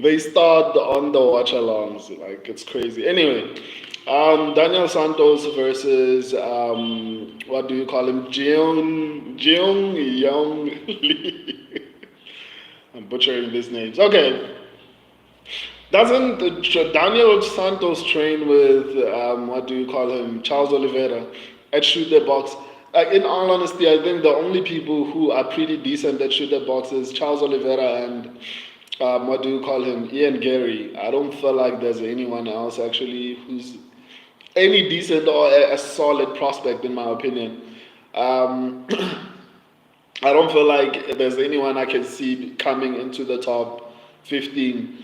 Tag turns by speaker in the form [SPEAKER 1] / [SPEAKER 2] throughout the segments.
[SPEAKER 1] They start on the watch alongs. Like it's crazy. Anyway, Daniel Santos versus what do you call him? Jeong Yeong Lee. I'm butchering these names. Okay, doesn't Daniel Santos train with what do you call him? Charles Oliveira at shoot the box. Like in all honesty, I think the only people who are pretty decent at shoot the box is Charles Oliveira and what do you call him? Ian Gary. I don't feel like there's anyone else actually who's any decent or a solid prospect in my opinion. Um, I don't feel like there's anyone I can see coming into the top 15.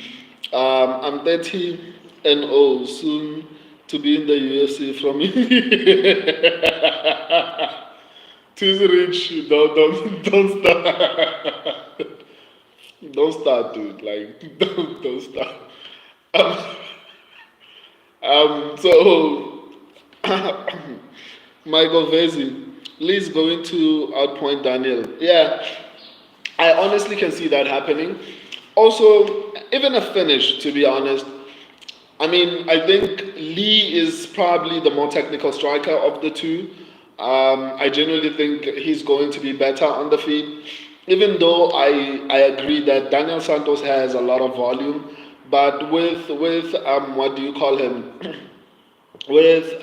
[SPEAKER 1] I'm 30 and oh, soon to be in the UFC from Too rich. Don't start. Don't start, dude. Like, don't start. Um, so Michael Vezi, Lee's going to outpoint Daniel. Yeah, I honestly can see that happening. Also, even a finish, to be honest. I mean, I think Lee is probably the more technical striker of the two. I genuinely think he's going to be better on the feet, even though I agree that Daniel Santos has a lot of volume, but with what do you call him? With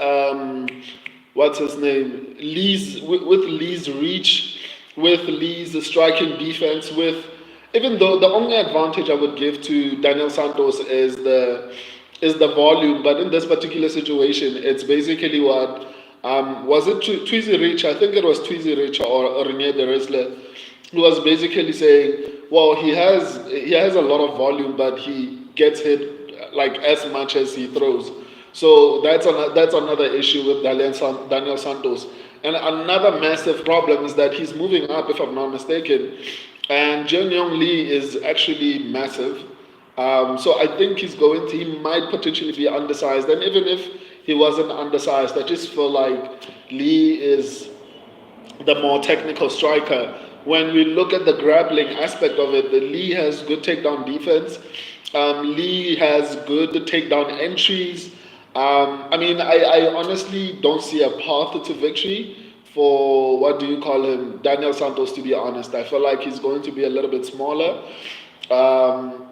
[SPEAKER 1] what's his name? With Lee's reach, with Lee's striking defense, with even though the only advantage I would give to Daniel Santos is the volume, but in this particular situation, it's basically what was it Twizy Rich? I think it was Twizy Rich or Renier de Risler, who was basically saying, well, he has a lot of volume, but he gets hit like as much as he throws. So that's another issue with Daniel Santos. And another massive problem is that he's moving up, if I'm not mistaken. And Jeong Yeong Lee is actually massive. So I think he might potentially be undersized. And even if he wasn't undersized, I just feel like Lee is the more technical striker. When we look at the grappling aspect of it, the Lee has good takedown defense. Lee has good takedown entries. I mean, I honestly don't see a path to victory for what do you call him, Daniel Santos. To be honest, I feel like he's going to be a little bit smaller. Um,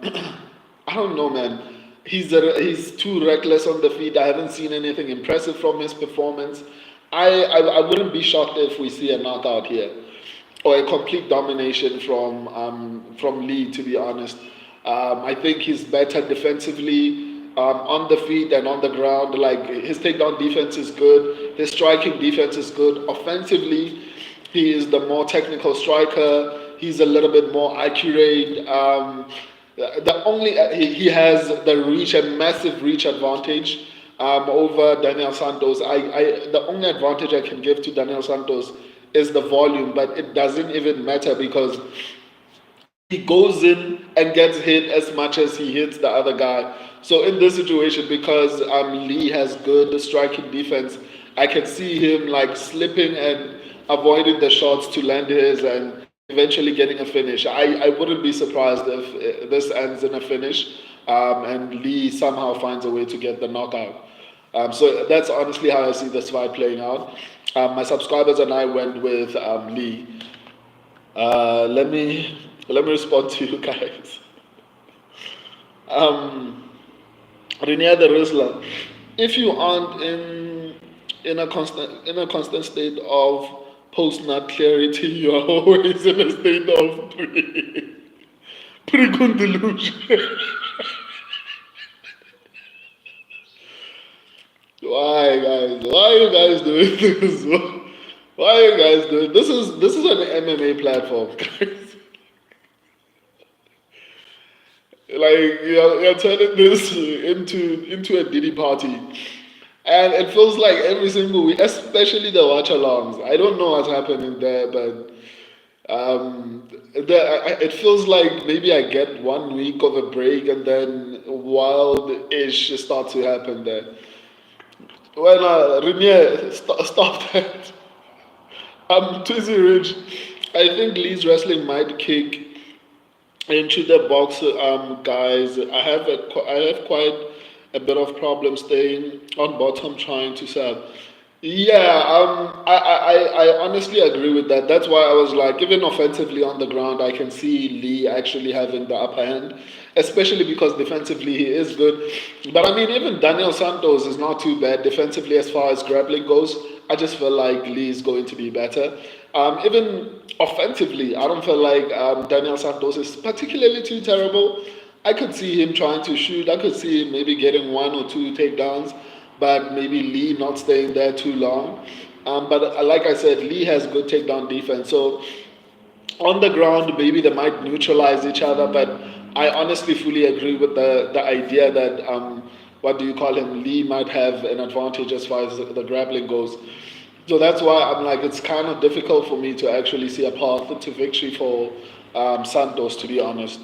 [SPEAKER 1] I don't know, man. He's too reckless on the feet. I haven't seen anything impressive from his performance. I wouldn't be shocked if we see a knockout here or a complete domination from Lee. To be honest, I think he's better defensively on the feet and on the ground. Like his takedown defense is good, his striking defense is good. Offensively, he is the more technical striker. He's a little bit more accurate. The only he has the reach, a massive reach advantage over Daniel Santos. The only advantage I can give to Daniel Santos is the volume, but it doesn't even matter because he goes in and gets hit as much as he hits the other guy. So in this situation, because Lee has good striking defense, I can see him like slipping and avoiding the shots to land his and eventually getting a finish. I wouldn't be surprised if this ends in a finish and Lee somehow finds a way to get the knockout. So that's honestly how I see this fight playing out. My subscribers and I went with Lee. Let me respond to you guys. Um, Renier the Risla, if you aren't in a constant state of post nut clarity, you are always in a state of pre delusion. Why guys? Why are you guys doing this? Why are you guys doing this is an MMA platform, guys. Like you're turning this into a Diddy party, and it feels like every single week, especially the watch alongs. I don't know what's happening there, but it feels like maybe I get 1 week of a break, and then wild ish starts to happen there. When Renier, stop that. Tizzy Ridge. I think Lee's wrestling might kick into the box, guys. I have quite a bit of problem staying on bottom trying to sell. Yeah, I honestly agree with that. That's why I was like, even offensively on the ground, I can see Lee actually having the upper hand, especially because defensively he is good. But I mean, even Daniel Santos is not too bad defensively as far as grappling goes. I just feel like Lee is going to be better. Even offensively, I don't feel like Daniel Santos is particularly too terrible. I could see him trying to shoot. I could see him maybe getting one or two takedowns, but maybe Lee not staying there too long. But like I said, Lee has good takedown defense. So on the ground, maybe they might neutralize each other. But I honestly fully agree with the idea that what do you call him? Lee might have an advantage as far as the grappling goes. So that's why I'm like, it's kind of difficult for me to actually see a path to victory for Santos, to be honest.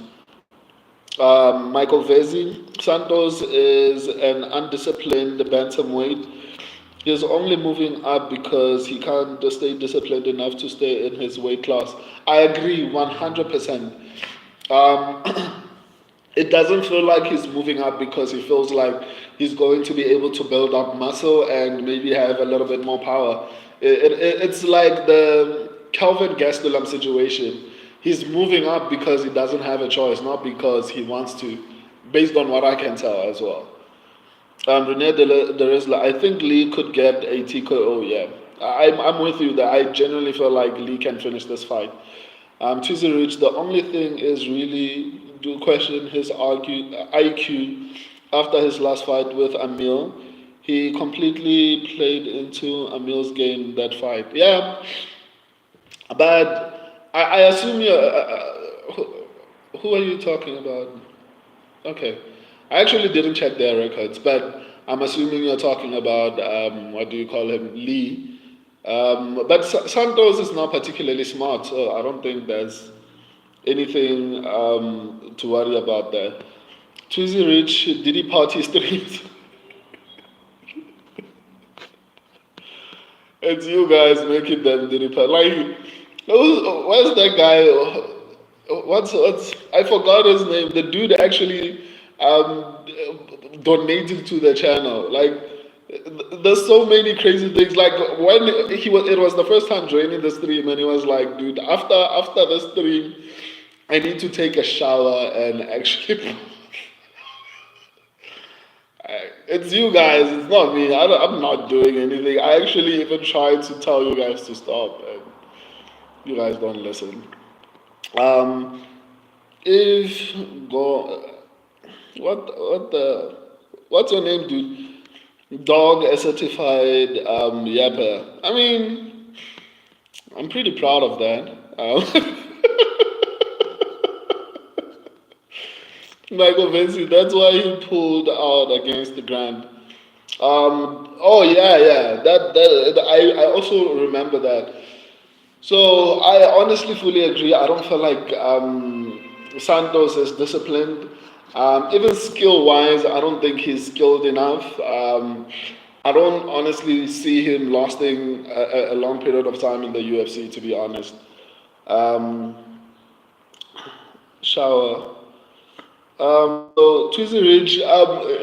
[SPEAKER 1] Michael Vezi. Santos is an undisciplined bantamweight. He's only moving up because he can't stay disciplined enough to stay in his weight class. I agree 100%. Um, it doesn't feel like he's moving up because he feels like he's going to be able to build up muscle and maybe have a little bit more power. It's like the Calvin Gastelum situation. He's moving up because he doesn't have a choice, not because he wants to, based on what I can tell as well. Rene De Rizla, I think Lee could get a TKO, yeah. I'm with you that I genuinely feel like Lee can finish this fight. Tuesday Rich, the only thing is really do question his IQ after his last fight with Amil. He completely played into Amil's game that fight. Yeah, but I assume you're. Who are you talking about? Okay. I actually didn't check their records, but I'm assuming you're talking about, what do you call him, Lee. But Santos is not particularly smart, so I don't think there's anything to worry about there. Twizy Rich, Diddy Party streams. It's you guys making them Diddy Party. Like, where's that guy? What's I forgot his name. The dude actually um, donated to the channel. Like there's so many crazy things. Like when it was the first time joining the stream, and he was like, "Dude, after the stream, I need to take a shower and actually." It's you guys. It's not me. I'm not doing anything. I actually even tried to tell you guys to stop, and you guys don't listen. Um, if go, what's your name, dude? Dog, a certified yapper. I mean, I'm pretty proud of that. Michael Vincent, that's why he pulled out against the Grand. Oh yeah, yeah. I also remember that. So I honestly fully agree. I don't feel like Santos is disciplined. Even skill wise, I don't think he's skilled enough. I don't honestly see him lasting a long period of time in the UFC, to be honest. Um, shower. So Twizy Ridge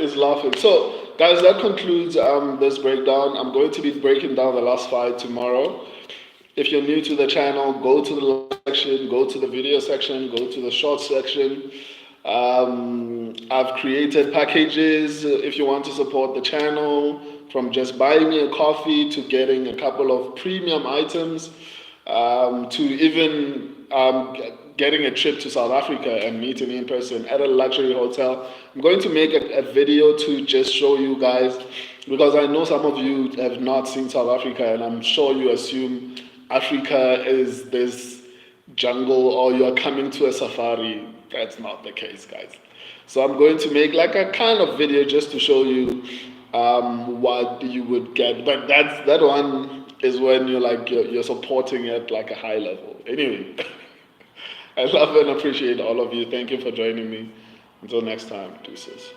[SPEAKER 1] is laughing. So guys, that concludes this breakdown. I'm going to be breaking down the last fight tomorrow. If you're new to the channel, go to the live section, go to the video section, go to the short section. I've created packages if you want to support the channel, from just buying me a coffee to getting a couple of premium items, to even getting a trip to South Africa and meeting me in person at a luxury hotel. I'm going to make a video to just show you guys, because I know some of you have not seen South Africa, and I'm sure you assume Africa is this jungle or you're coming to a safari. That's not the case, guys. So I'm going to make like a kind of video just to show you what you would get. But that one is when you're supporting it like a high level. Anyway, I love and appreciate all of you. Thank you for joining me. Until next time, deuces.